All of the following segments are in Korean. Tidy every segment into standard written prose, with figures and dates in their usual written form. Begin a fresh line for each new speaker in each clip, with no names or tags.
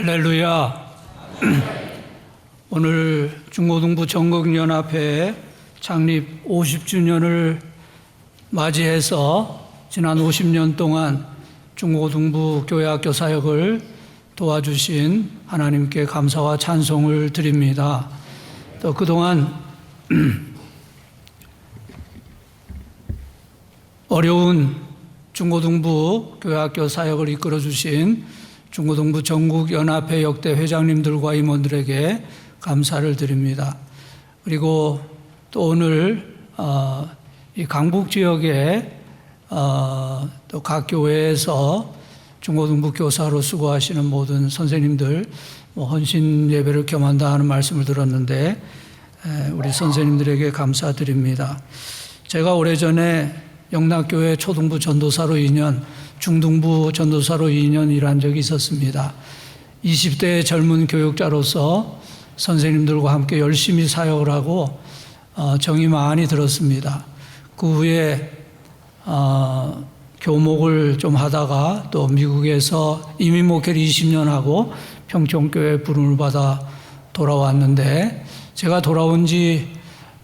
할렐루야. 오늘 중고등부 전국연합회 창립 50주년을 맞이해서 지난 50년 동안 중고등부 교회학교 사역을 도와주신 하나님께 감사와 찬송을 드립니다. 또 그동안 어려운 중고등부 교회학교 사역을 이끌어주신 중고등부 전국연합회 역대 회장님들과 임원들에게 감사를 드립니다. 그리고 또 오늘 이 강북 지역에 또 각 교회에서 중고등부 교사로 수고하시는 모든 선생님들 헌신 예배를 겸한다 하는 말씀을 들었는데 우리 선생님들에게 감사드립니다. 제가 오래전에 영락교회 초등부 전도사로 2년, 중등부 전도사로 2년 일한 적이 있었습니다. 20대의 젊은 교육자로서 선생님들과 함께 열심히 사역을 하고 정이 많이 들었습니다. 그 후에 교목을 좀 하다가 또 미국에서 이민 목회를 20년 하고 평촌교회 부름을 받아 돌아왔는데, 제가 돌아온 지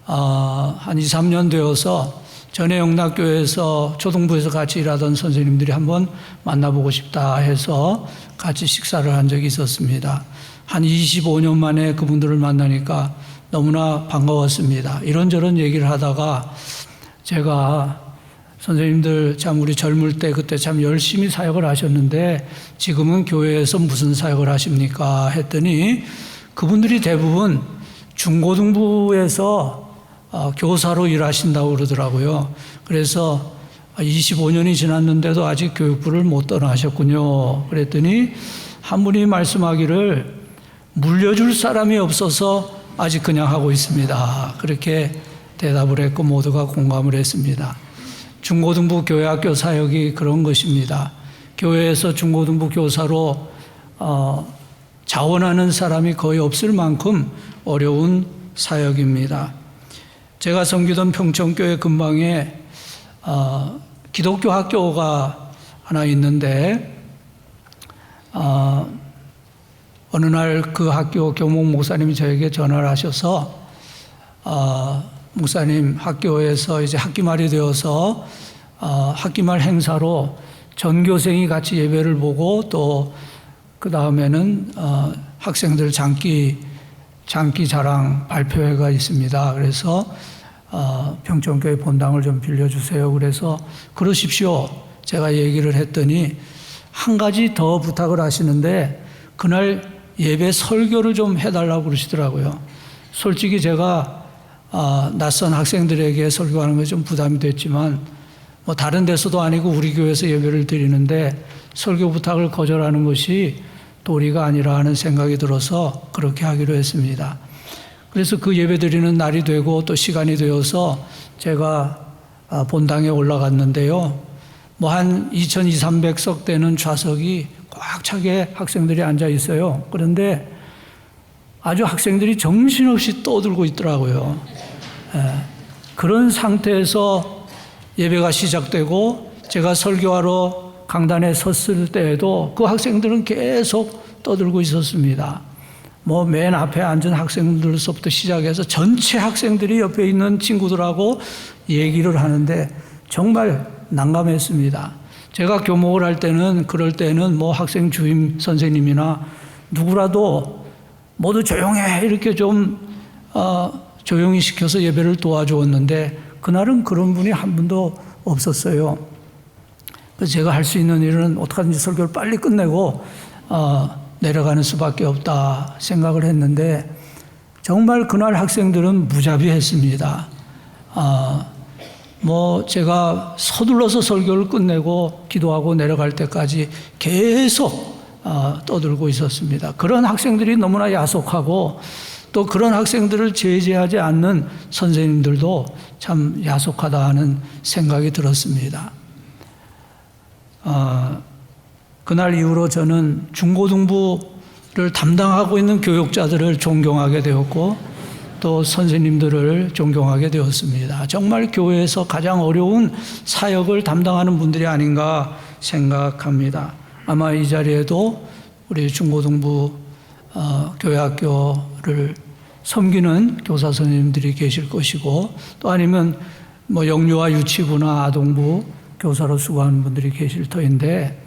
한 2, 3년 되어서 전에 영락교회에서 초등부에서 같이 일하던 선생님들이 한번 만나보고 싶다 해서 같이 식사를 한 적이 있었습니다. 한 25년 만에 그분들을 만나니까 너무나 반가웠습니다. 이런저런 얘기를 하다가 제가 선생님들 참 우리 젊을 때 그때 참 열심히 사역을 하셨는데 지금은 교회에서 무슨 사역을 하십니까? 했더니 그분들이 대부분 중고등부에서 교사로 일하신다고 그러더라고요. 그래서 25년이 지났는데도 아직 교육부를 못 떠나셨군요. 그랬더니 한 분이 말씀하기를 물려줄 사람이 없어서 아직 그냥 하고 있습니다. 그렇게 대답을 했고 모두가 공감을 했습니다. 중고등부 교회학교 사역이 그런 것입니다. 교회에서 중고등부 교사로 자원하는 사람이 거의 없을 만큼 어려운 사역입니다. 제가 섬기던 평촌교회 근방에 기독교 학교가 하나 있는데 어느 날 그 학교 교목 목사님이 저에게 전화를 하셔서 목사님, 학교에서 이제 학기말이 되어서 학기말 행사로 전교생이 같이 예배를 보고 또 그 다음에는 학생들 장기 자랑 발표회가 있습니다. 그래서 평촌교회 본당을 좀 빌려주세요. 그래서 그러십시오. 제가 얘기를 했더니 한 가지 더 부탁을 하시는데 그날 예배 설교를 좀 해달라고 그러시더라고요. 솔직히 제가 낯선 학생들에게 설교하는 게 좀 부담이 됐지만 뭐 다른 데서도 아니고 우리 교회에서 예배를 드리는데 설교 부탁을 거절하는 것이 도리가 아니라 하는 생각이 들어서 그렇게 하기로 했습니다. 그래서 그 예배 드리는 날이 되고 또 시간이 되어서 제가 본당에 올라갔는데요. 뭐 한 2,200~300석 되는 좌석이 꽉 차게 학생들이 앉아 있어요. 그런데 아주 학생들이 정신없이 떠들고 있더라고요. 그런 상태에서 예배가 시작되고 제가 설교하러 강단에 섰을 때에도 그 학생들은 계속 떠들고 있었습니다. 뭐 맨 앞에 앉은 학생들로부터 시작해서 전체 학생들이 옆에 있는 친구들하고 얘기를 하는데 정말 난감했습니다. 제가 교목을 할 때는 그럴 때는 뭐 학생 주임 선생님이나 누구라도 모두 조용해 이렇게 좀 조용히 시켜서 예배를 도와주었는데 그날은 그런 분이 한 분도 없었어요. 그래서 제가 할 수 있는 일은 어떡하든지 설교를 빨리 끝내고 내려가는 수밖에 없다 생각을 했는데 정말 그날 학생들은 무자비했습니다. 뭐 제가 서둘러서 설교를 끝내고 기도하고 내려갈 때까지 계속 떠들고 있었습니다. 그런 학생들이 너무나 야속하고 또 그런 학생들을 제재하지 않는 선생님들도 참 야속하다 하는 생각이 들었습니다. 그날 이후로 저는 중고등부를 담당하고 있는 교육자들을 존경하게 되었고 또 선생님들을 존경하게 되었습니다. 정말 교회에서 가장 어려운 사역을 담당하는 분들이 아닌가 생각합니다. 아마 이 자리에도 우리 중고등부 교회학교를 섬기는 교사 선생님들이 계실 것이고, 또 아니면 뭐 영유아 유치부나 아동부 교사로 수고하는 분들이 계실 터인데,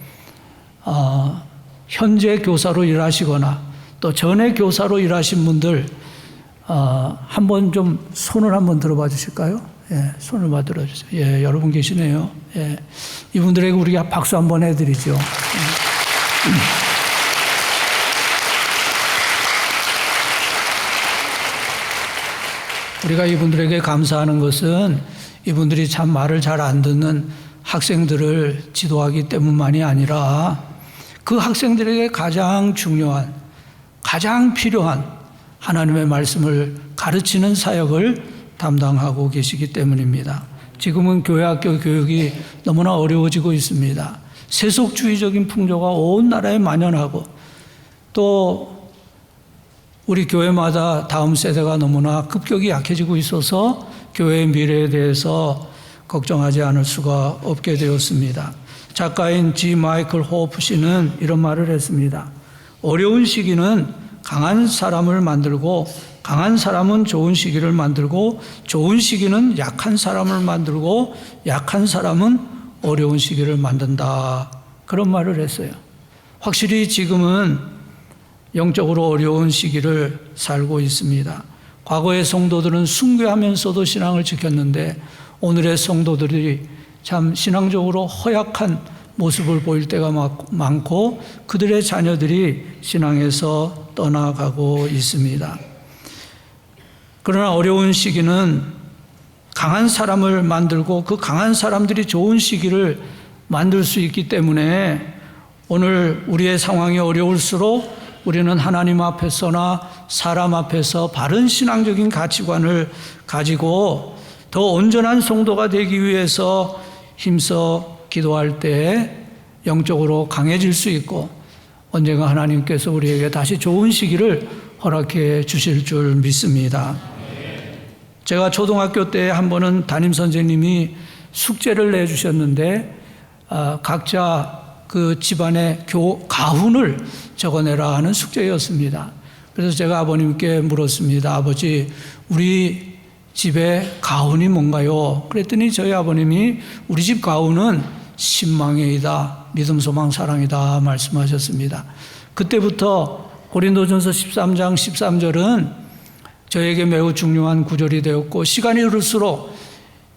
현재 교사로 일하시거나 또 전에 교사로 일하신 분들 한번 좀 손을 한번 들어봐 주실까요? 예, 손을 들어 주세요. 예, 여러분 계시네요. 예, 이분들에게 우리가 박수 한번 해드리죠. 우리가 이분들에게 감사하는 것은 이분들이 참 말을 잘 안 듣는 학생들을 지도하기 때문만이 아니라 그 학생들에게 가장 중요한, 가장 필요한 하나님의 말씀을 가르치는 사역을 담당하고 계시기 때문입니다. 지금은 교회학교 교육이 너무나 어려워지고 있습니다. 세속주의적인 풍조가 온 나라에 만연하고, 또 우리 교회마다 다음 세대가 너무나 급격히 약해지고 있어서 교회의 미래에 대해서 걱정하지 않을 수가 없게 되었습니다. 작가인 G. 마이클 호프 씨는 이런 말을 했습니다. 어려운 시기는 강한 사람을 만들고, 강한 사람은 좋은 시기를 만들고, 좋은 시기는 약한 사람을 만들고, 약한 사람은 어려운 시기를 만든다. 그런 말을 했어요. 확실히 지금은 영적으로 어려운 시기를 살고 있습니다. 과거의 성도들은 순교하면서도 신앙을 지켰는데, 오늘의 성도들이 참 신앙적으로 허약한 모습을 보일 때가 많고, 그들의 자녀들이 신앙에서 떠나가고 있습니다. 그러나 어려운 시기는 강한 사람을 만들고, 그 강한 사람들이 좋은 시기를 만들 수 있기 때문에 오늘 우리의 상황이 어려울수록 우리는 하나님 앞에서나 사람 앞에서 바른 신앙적인 가치관을 가지고 더 온전한 성도가 되기 위해서 힘써 기도할 때 영적으로 강해질 수 있고, 언젠가 하나님께서 우리에게 다시 좋은 시기를 허락해 주실 줄 믿습니다. 제가 초등학교 때 한 번은 담임 선생님이 숙제를 내주셨는데, 각자 그 집안의 가훈을 적어내라 하는 숙제였습니다. 그래서 제가 아버님께 물었습니다. 아버지, 우리 집에 가훈이 뭔가요? 그랬더니 저희 아버님이 우리 집 가훈은 신망이다, 믿음, 소망, 사랑이다 말씀하셨습니다. 그때부터 고린도전서 13장 13절은 저에게 매우 중요한 구절이 되었고, 시간이 흐를수록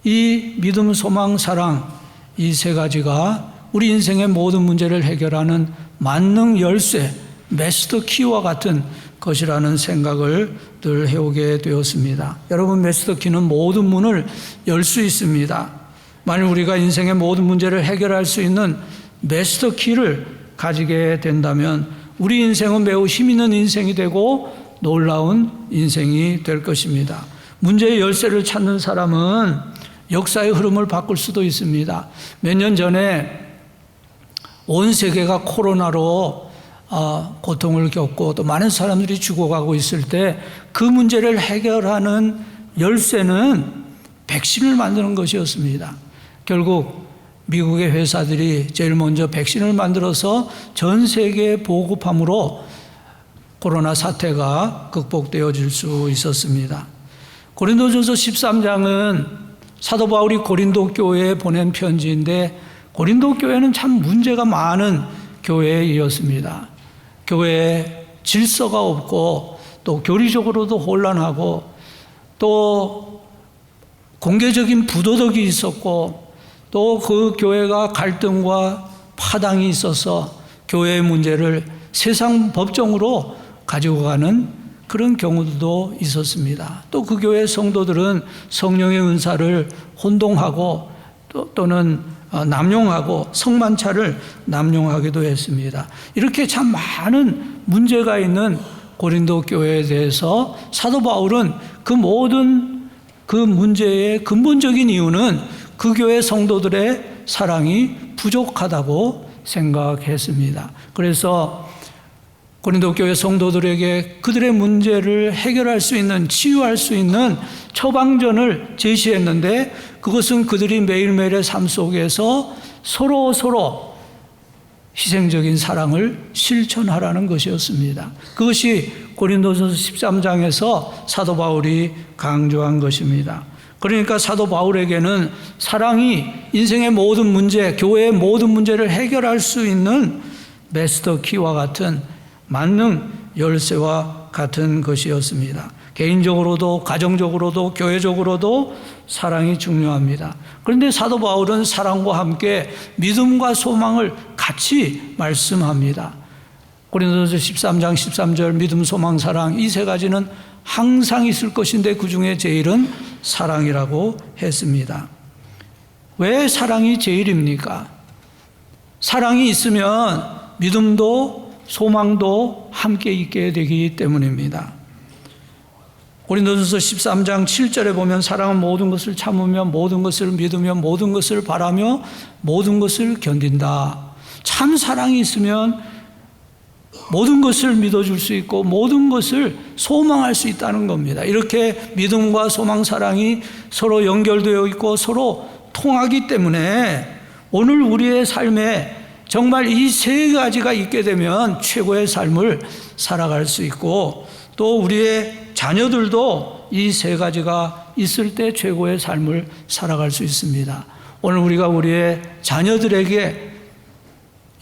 이 믿음, 소망, 사랑, 이 세 가지가 우리 인생의 모든 문제를 해결하는 만능 열쇠, 마스터 키와 같은 것이라는 생각을 늘 해오게 되었습니다. 여러분, 마스터 키는 모든 문을 열 수 있습니다. 만일 우리가 인생의 모든 문제를 해결할 수 있는 마스터 키를 가지게 된다면 우리 인생은 매우 힘 있는 인생이 되고 놀라운 인생이 될 것입니다. 문제의 열쇠를 찾는 사람은 역사의 흐름을 바꿀 수도 있습니다. 몇 년 전에 온 세계가 코로나로 고통을 겪고 또 많은 사람들이 죽어가고 있을 때 그 문제를 해결하는 열쇠는 백신을 만드는 것이었습니다. 결국 미국의 회사들이 제일 먼저 백신을 만들어서 전 세계에 보급함으로 코로나 사태가 극복되어질 수 있었습니다. 고린도전서 13장은 사도 바울이 고린도 교회에 보낸 편지인데, 고린도 교회는 참 문제가 많은 교회이었습니다. 교회에 질서가 없고 또 교리적으로도 혼란하고 또 공개적인 부도덕이 있었고, 또 그 교회가 갈등과 파당이 있어서 교회의 문제를 세상 법정으로 가지고 가는 그런 경우도 있었습니다. 또 그 교회 성도들은 성령의 은사를 혼동하고 또는 남용하고 성만차를 남용하기도 했습니다. 이렇게 참 많은 문제가 있는 고린도 교회에 대해서 사도 바울은 그 모든 그 문제의 근본적인 이유는 그 교회 성도들의 사랑이 부족하다고 생각했습니다. 그래서 고린도 교회 성도들에게 그들의 문제를 해결할 수 있는, 치유할 수 있는 처방전을 제시했는데, 그것은 그들이 매일매일의 삶 속에서 서로 희생적인 사랑을 실천하라는 것이었습니다. 그것이 고린도전서 13장에서 사도 바울이 강조한 것입니다. 그러니까 사도 바울에게는 사랑이 인생의 모든 문제, 교회의 모든 문제를 해결할 수 있는 마스터 키와 같은 만능 열쇠와 같은 것이었습니다. 개인적으로도 가정적으로도 교회적으로도 사랑이 중요합니다. 그런데 사도 바울은 사랑과 함께 믿음과 소망을 같이 말씀합니다. 고린도전서 13장 13절 믿음, 소망, 사랑 이 세 가지는 항상 있을 것인데 그 중에 제일은 사랑이라고 했습니다. 왜 사랑이 제일입니까? 사랑이 있으면 믿음도 소망도 함께 있게 되기 때문입니다. 고린도전서 13장 7절에 보면 사랑은 모든 것을 참으며 모든 것을 믿으며 모든 것을 바라며 모든 것을 견딘다. 참 사랑이 있으면 모든 것을 믿어줄 수 있고 모든 것을 소망할 수 있다는 겁니다. 이렇게 믿음과 소망, 사랑이 서로 연결되어 있고 서로 통하기 때문에 오늘 우리의 삶에 정말 이 세 가지가 있게 되면 최고의 삶을 살아갈 수 있고 또 우리의 자녀들도 이 세 가지가 있을 때 최고의 삶을 살아갈 수 있습니다. 오늘 우리가 우리의 자녀들에게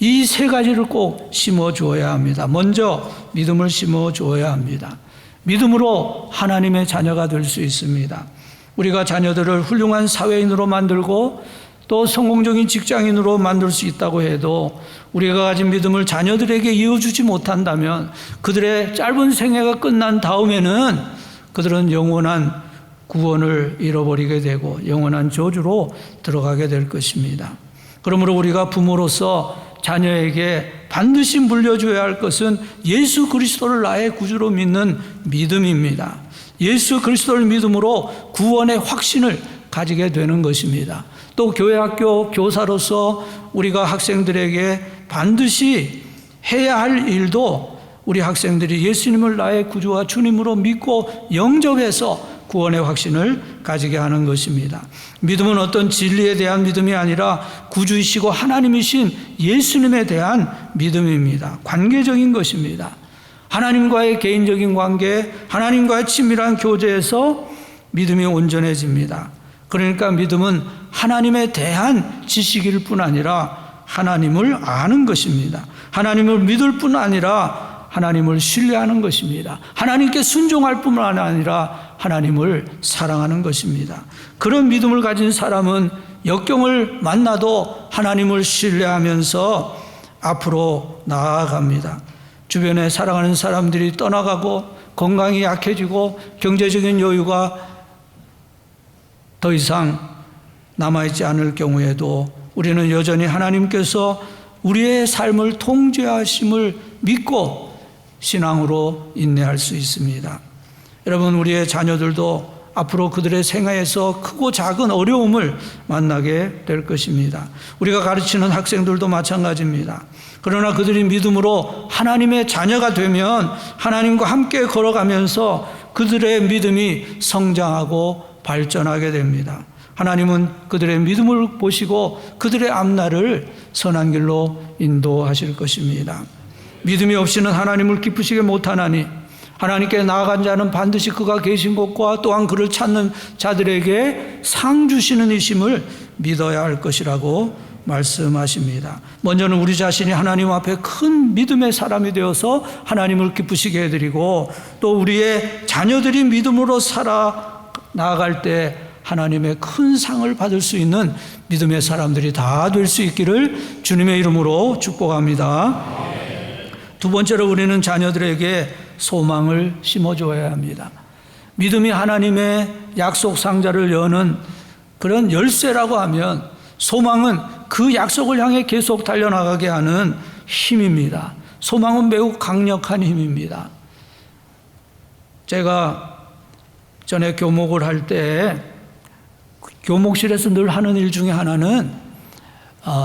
이 세 가지를 꼭 심어 주어야 합니다. 먼저 믿음을 심어 주어야 합니다. 믿음으로 하나님의 자녀가 될 수 있습니다. 우리가 자녀들을 훌륭한 사회인으로 만들고 또 성공적인 직장인으로 만들 수 있다고 해도 우리가 가진 믿음을 자녀들에게 이어주지 못한다면 그들의 짧은 생애가 끝난 다음에는 그들은 영원한 구원을 잃어버리게 되고 영원한 저주로 들어가게 될 것입니다. 그러므로 우리가 부모로서 자녀에게 반드시 물려줘야 할 것은 예수 그리스도를 나의 구주로 믿는 믿음입니다. 예수 그리스도를 믿음으로 구원의 확신을 가지게 되는 것입니다. 또 교회 학교 교사로서 우리가 학생들에게 반드시 해야 할 일도 우리 학생들이 예수님을 나의 구주와 주님으로 믿고 영접해서 구원의 확신을 가지게 하는 것입니다. 믿음은 어떤 진리에 대한 믿음이 아니라 구주이시고 하나님이신 예수님에 대한 믿음입니다. 관계적인 것입니다. 하나님과의 개인적인 관계, 하나님과의 친밀한 교제에서 믿음이 온전해집니다. 그러니까 믿음은 하나님에 대한 지식일 뿐 아니라 하나님을 아는 것입니다. 하나님을 믿을 뿐 아니라 하나님을 신뢰하는 것입니다. 하나님께 순종할 뿐만 아니라 하나님을 사랑하는 것입니다. 그런 믿음을 가진 사람은 역경을 만나도 하나님을 신뢰하면서 앞으로 나아갑니다. 주변에 사랑하는 사람들이 떠나가고 건강이 약해지고 경제적인 여유가 더 이상 남아있지 않을 경우에도 우리는 여전히 하나님께서 우리의 삶을 통제하심을 믿고 신앙으로 인내할 수 있습니다. 여러분, 우리의 자녀들도 앞으로 그들의 생애에서 크고 작은 어려움을 만나게 될 것입니다. 우리가 가르치는 학생들도 마찬가지입니다. 그러나 그들이 믿음으로 하나님의 자녀가 되면 하나님과 함께 걸어가면서 그들의 믿음이 성장하고 발전하게 됩니다. 하나님은 그들의 믿음을 보시고 그들의 앞날을 선한 길로 인도하실 것입니다. 믿음이 없이는 하나님을 기쁘시게 못하나니 하나님께 나아간 자는 반드시 그가 계신 곳과 또한 그를 찾는 자들에게 상 주시는 이심을 믿어야 할 것이라고 말씀하십니다. 먼저는 우리 자신이 하나님 앞에 큰 믿음의 사람이 되어서 하나님을 기쁘시게 해드리고 또 우리의 자녀들이 믿음으로 살아 나아갈 때 하나님의 큰 상을 받을 수 있는 믿음의 사람들이 다 될 수 있기를 주님의 이름으로 축복합니다. 두 번째로 우리는 자녀들에게 소망을 심어줘야 합니다. 믿음이 하나님의 약속 상자를 여는 그런 열쇠라고 하면 소망은 그 약속을 향해 계속 달려나가게 하는 힘입니다. 소망은 매우 강력한 힘입니다. 제가 전에 교목을 할 때 교목실에서 늘 하는 일 중에 하나는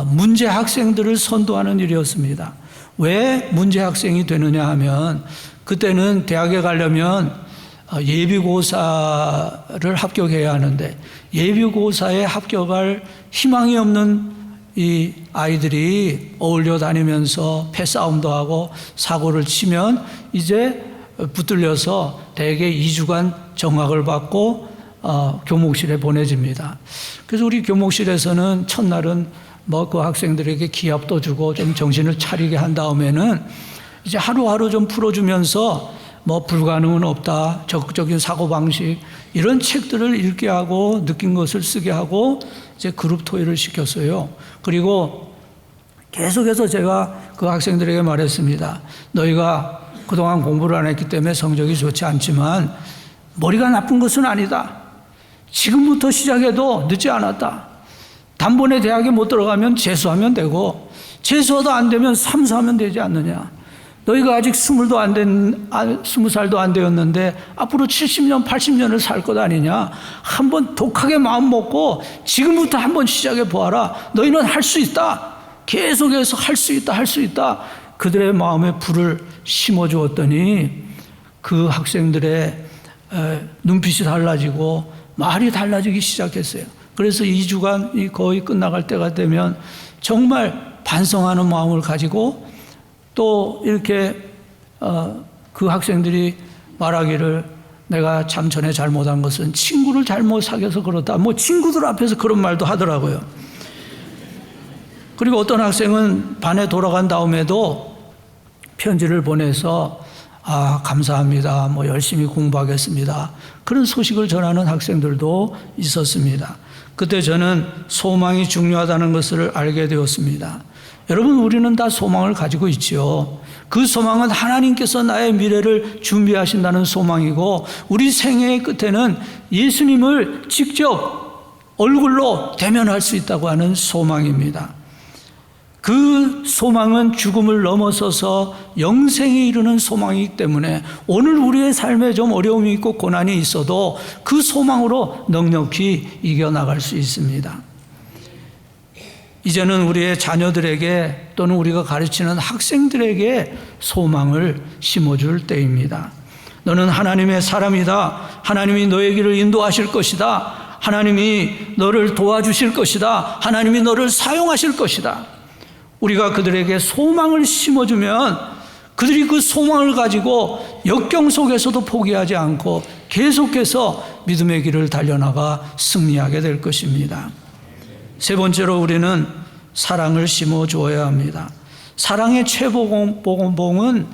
문제 학생들을 선도하는 일이었습니다. 왜 문제 학생이 되느냐 하면 그때는 대학에 가려면 예비고사를 합격해야 하는데 예비고사에 합격할 희망이 없는 이 아이들이 어울려 다니면서 패싸움도 하고 사고를 치면 이제 붙들려서 대개 2주간 정학을 받고 교목실에 보내집니다. 그래서 우리 교목실에서는 첫날은 뭐 그 학생들에게 기합도 주고 좀 정신을 차리게 한 다음에는 이제 하루하루 좀 풀어주면서 뭐 불가능은 없다, 적극적인 사고방식 이런 책들을 읽게 하고 느낀 것을 쓰게 하고 이제 그룹 토의를 시켰어요. 그리고 계속해서 제가 그 학생들에게 말했습니다. 너희가 그동안 공부를 안 했기 때문에 성적이 좋지 않지만 머리가 나쁜 것은 아니다. 지금부터 시작해도 늦지 않았다. 단번에 대학에 못 들어가면 재수하면 되고 재수도 안 되면 삼수하면 되지 않느냐. 너희가 아직 20살도 안 되었는데 앞으로 70년, 80년을 살 것 아니냐. 한번 독하게 마음 먹고 지금부터 한번 시작해 보아라. 너희는 할 수 있다. 계속해서 할 수 있다, 할 수 있다. 그들의 마음에 불을 심어주었더니 그 학생들의 눈빛이 달라지고 말이 달라지기 시작했어요. 그래서 2주간이 거의 끝나갈 때가 되면 정말 반성하는 마음을 가지고 또 이렇게 그 학생들이 말하기를 내가 참 전에 잘못한 것은 친구를 잘못 사귀어서 그렇다. 뭐 친구들 앞에서 그런 말도 하더라고요. 그리고 어떤 학생은 반에 돌아간 다음에도 편지를 보내서 감사합니다. 뭐 열심히 공부하겠습니다. 그런 소식을 전하는 학생들도 있었습니다. 그때 저는 소망이 중요하다는 것을 알게 되었습니다. 여러분, 우리는 다 소망을 가지고 있지요. 그 소망은 하나님께서 나의 미래를 준비하신다는 소망이고 우리 생애의 끝에는 예수님을 직접 얼굴로 대면할 수 있다고 하는 소망입니다. 그 소망은 죽음을 넘어서서 영생에 이르는 소망이기 때문에 오늘 우리의 삶에 좀 어려움이 있고 고난이 있어도 그 소망으로 넉넉히 이겨나갈 수 있습니다. 이제는 우리의 자녀들에게 또는 우리가 가르치는 학생들에게 소망을 심어줄 때입니다. 너는 하나님의 사람이다. 하나님이 너의 길을 인도하실 것이다. 하나님이 너를 도와주실 것이다. 하나님이 너를 사용하실 것이다. 우리가 그들에게 소망을 심어주면 그들이 그 소망을 가지고 역경 속에서도 포기하지 않고 계속해서 믿음의 길을 달려나가 승리하게 될 것입니다. 세 번째로 우리는 사랑을 심어주어야 합니다. 사랑의 최고봉은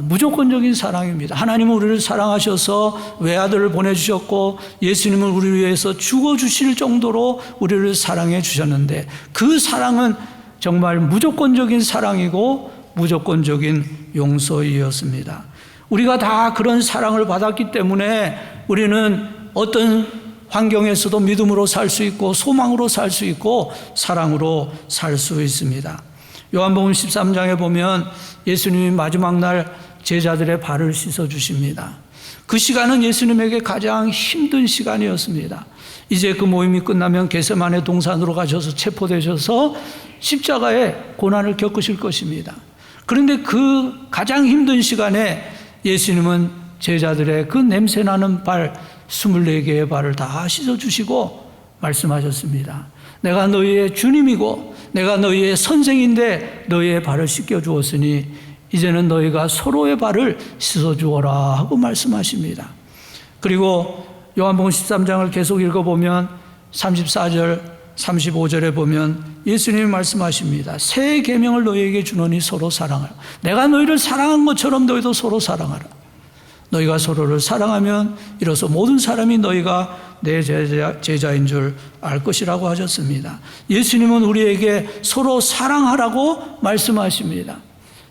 무조건적인 사랑입니다. 하나님은 우리를 사랑하셔서 외아들을 보내주셨고 예수님을 우리 위해서 죽어주실 정도로 우리를 사랑해 주셨는데 그 사랑은 정말 무조건적인 사랑이고 무조건적인 용서이었습니다. 우리가 다 그런 사랑을 받았기 때문에 우리는 어떤 환경에서도 믿음으로 살 수 있고 소망으로 살 수 있고 사랑으로 살 수 있습니다. 요한복음 13장에 보면 예수님이 마지막 날 제자들의 발을 씻어주십니다. 그 시간은 예수님에게 가장 힘든 시간이었습니다. 이제 그 모임이 끝나면 겟세마네 동산으로 가셔서 체포되셔서 십자가의 고난을 겪으실 것입니다. 그런데 그 가장 힘든 시간에 예수님은 제자들의 그 냄새나는 발 24개의 발을 다 씻어주시고 말씀하셨습니다. 내가 너희의 주님이고 내가 너희의 선생인데 너희의 발을 씻겨주었으니 이제는 너희가 서로의 발을 씻어주어라 하고 말씀하십니다. 그리고 요한복음 13장을 계속 읽어보면 34절 35절에 보면 예수님이 말씀하십니다. 새 계명을 너희에게 주노니 서로 사랑하라. 내가 너희를 사랑한 것처럼 너희도 서로 사랑하라. 너희가 서로를 사랑하면 이로써 모든 사람이 너희가 내 제자인 줄 알 것이라고 하셨습니다. 예수님은 우리에게 서로 사랑하라고 말씀하십니다.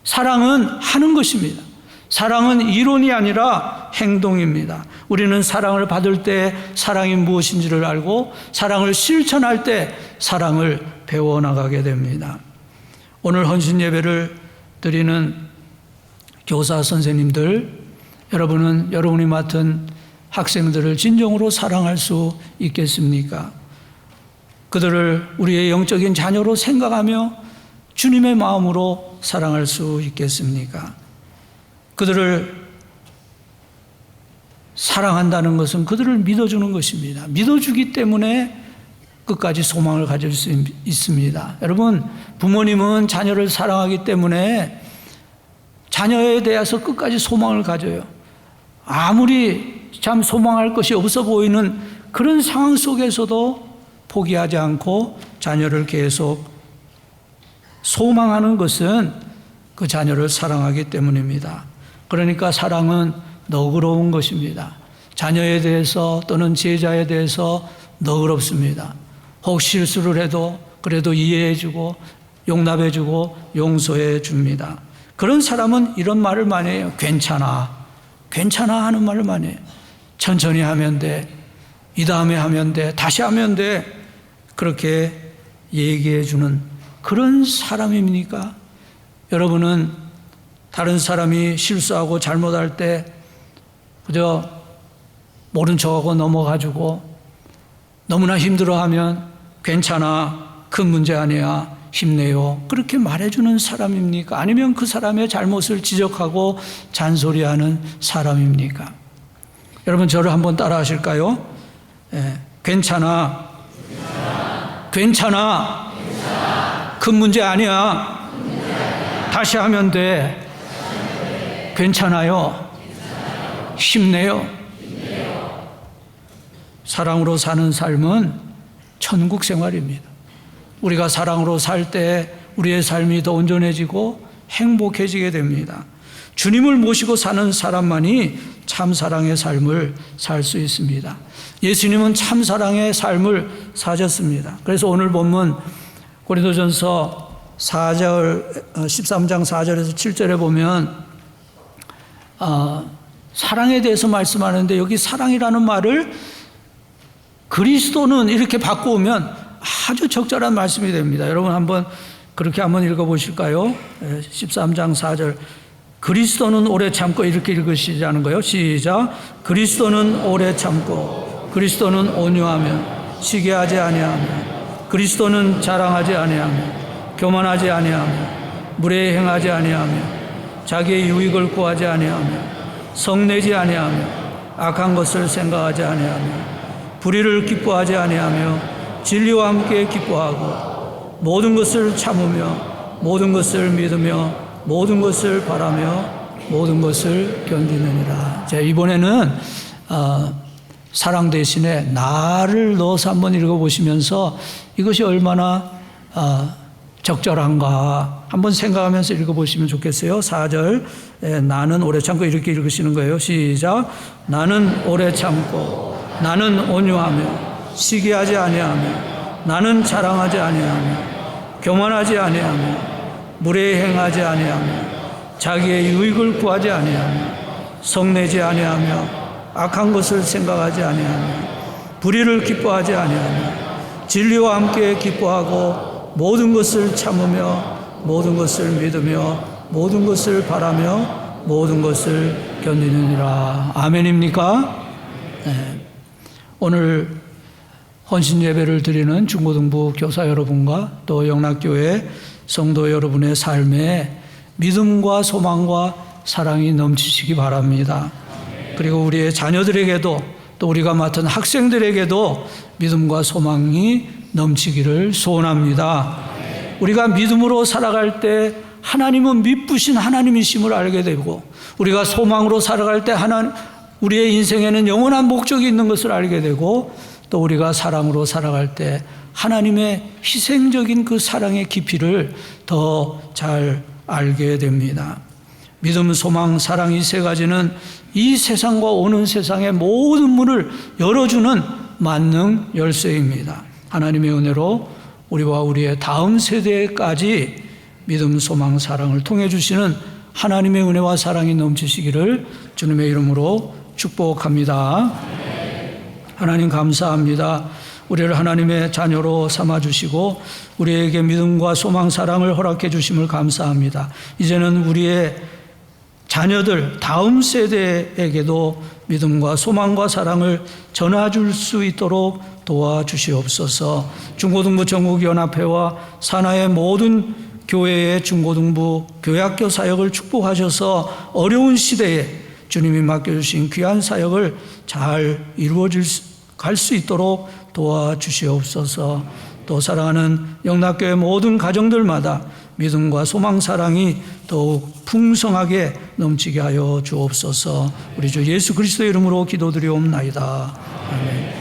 사랑은 하는 것입니다. 사랑은 이론이 아니라 행동입니다. 우리는 사랑을 받을 때 사랑이 무엇인지를 알고 사랑을 실천할 때 사랑을 배워나가게 됩니다. 오늘 헌신 예배를 드리는 교사 선생님들, 여러분은 여러분이 맡은 학생들을 진정으로 사랑할 수 있겠습니까? 그들을 우리의 영적인 자녀로 생각하며 주님의 마음으로 사랑할 수 있겠습니까? 그들을 사랑한다는 것은 그들을 믿어주는 것입니다. 믿어주기 때문에 끝까지 소망을 가질 수 있습니다. 여러분, 부모님은 자녀를 사랑하기 때문에 자녀에 대해서 끝까지 소망을 가져요. 아무리 참 소망할 것이 없어 보이는 그런 상황 속에서도 포기하지 않고 자녀를 계속 소망하는 것은 그 자녀를 사랑하기 때문입니다. 그러니까 사랑은 너그러운 것입니다. 자녀에 대해서 또는 제자에 대해서 너그럽습니다. 혹 실수를 해도 그래도 이해해주고 용납해주고 용서해줍니다. 그런 사람은 이런 말을 많이 해요. 괜찮아. 괜찮아 하는 말을 많이 해요. 천천히 하면 돼. 이 다음에 하면 돼. 다시 하면 돼. 그렇게 얘기해주는 그런 사람입니까? 여러분은 다른 사람이 실수하고 잘못할 때 그저 모른 척하고 넘어가지고 너무나 힘들어하면 괜찮아, 큰 문제 아니야, 힘내요, 그렇게 말해주는 사람입니까? 아니면 그 사람의 잘못을 지적하고 잔소리하는 사람입니까? 여러분, 저를 한번 따라 하실까요? 괜찮아, 괜찮아, 큰 문제 아니야, 다시 하면 돼, 괜찮아요, 힘내요. 사랑으로 사는 삶은 천국 생활입니다. 우리가 사랑으로 살 때 우리의 삶이 더 온전해지고 행복해지게 됩니다. 주님을 모시고 사는 사람만이 참 사랑의 삶을 살 수 있습니다. 예수님은 참 사랑의 삶을 사셨습니다. 그래서 오늘 본문 고린도전서 13장 4절에서 7절에 보면 사랑에 대해서 말씀하는데, 여기 사랑이라는 말을 그리스도는 이렇게 바꾸면 아주 적절한 말씀이 됩니다. 여러분 한번 그렇게 한번 읽어보실까요? 13장 4절. 그리스도는 오래 참고, 이렇게 읽으시자는 거예요. 시작. 그리스도는 오래 참고, 그리스도는 온유하며 시기하지 아니하며, 그리스도는 자랑하지 아니하며, 교만하지 아니하며, 무례히 행하지 아니하며, 자기의 유익을 구하지 아니하며, 성내지 아니하며, 악한 것을 생각하지 아니하며, 불의를 기뻐하지 아니하며 진리와 함께 기뻐하고, 모든 것을 참으며 모든 것을 믿으며 모든 것을 바라며 모든 것을 견디느니라. 자, 이번에는 사랑 대신에 나를 넣어서 한번 읽어보시면서 이것이 얼마나 적절한가 한번 생각하면서 읽어보시면 좋겠어요. 4절. 나는 오래 참고, 이렇게 읽으시는 거예요. 시작. 나는 오래 참고, 나는 온유하며 시기하지 아니하며, 나는 자랑하지 아니하며, 교만하지 아니하며, 무례히 행하지 아니하며, 자기의 유익을 구하지 아니하며, 성내지 아니하며, 악한 것을 생각하지 아니하며, 불의를 기뻐하지 아니하며, 진리와 함께 기뻐하고, 모든 것을 참으며 모든 것을 믿으며 모든 것을 바라며 모든 것을 견디느니라. 아멘입니까? 네. 오늘 헌신 예배를 드리는 중고등부 교사 여러분과 또 영락교회 성도 여러분의 삶에 믿음과 소망과 사랑이 넘치시기 바랍니다. 그리고 우리의 자녀들에게도 또 우리가 맡은 학생들에게도 믿음과 소망이 넘치기를 소원합니다. 우리가 믿음으로 살아갈 때 하나님은 미쁘신 하나님이심을 알게 되고, 우리가 소망으로 살아갈 때 우리의 인생에는 영원한 목적이 있는 것을 알게 되고, 또 우리가 사랑으로 살아갈 때 하나님의 희생적인 그 사랑의 깊이를 더 잘 알게 됩니다. 믿음, 소망, 사랑, 이 세 가지는 이 세상과 오는 세상의 모든 문을 열어주는 만능 열쇠입니다. 하나님의 은혜로 우리와 우리의 다음 세대까지 믿음, 소망, 사랑을 통해 주시는 하나님의 은혜와 사랑이 넘치시기를 주님의 이름으로 축복합니다. 하나님 감사합니다. 우리를 하나님의 자녀로 삼아주시고 우리에게 믿음과 소망, 사랑을 허락해 주심을 감사합니다. 이제는 우리의 자녀들, 다음 세대에게도 믿음과 소망과 사랑을 전해줄 수 있도록 도와주시옵소서. 중고등부 전국연합회와 산하의 모든 교회의 중고등부 교회학교 사역을 축복하셔서 어려운 시대에 주님이 맡겨주신 귀한 사역을 잘 이루어질 갈 수 있도록 도와주시옵소서. 또 사랑하는 영락교회 모든 가정들마다 믿음과 소망, 사랑이 더욱 풍성하게 넘치게 하여 주옵소서. 우리 주 예수 그리스도의 이름으로 기도드리옵나이다. 아멘.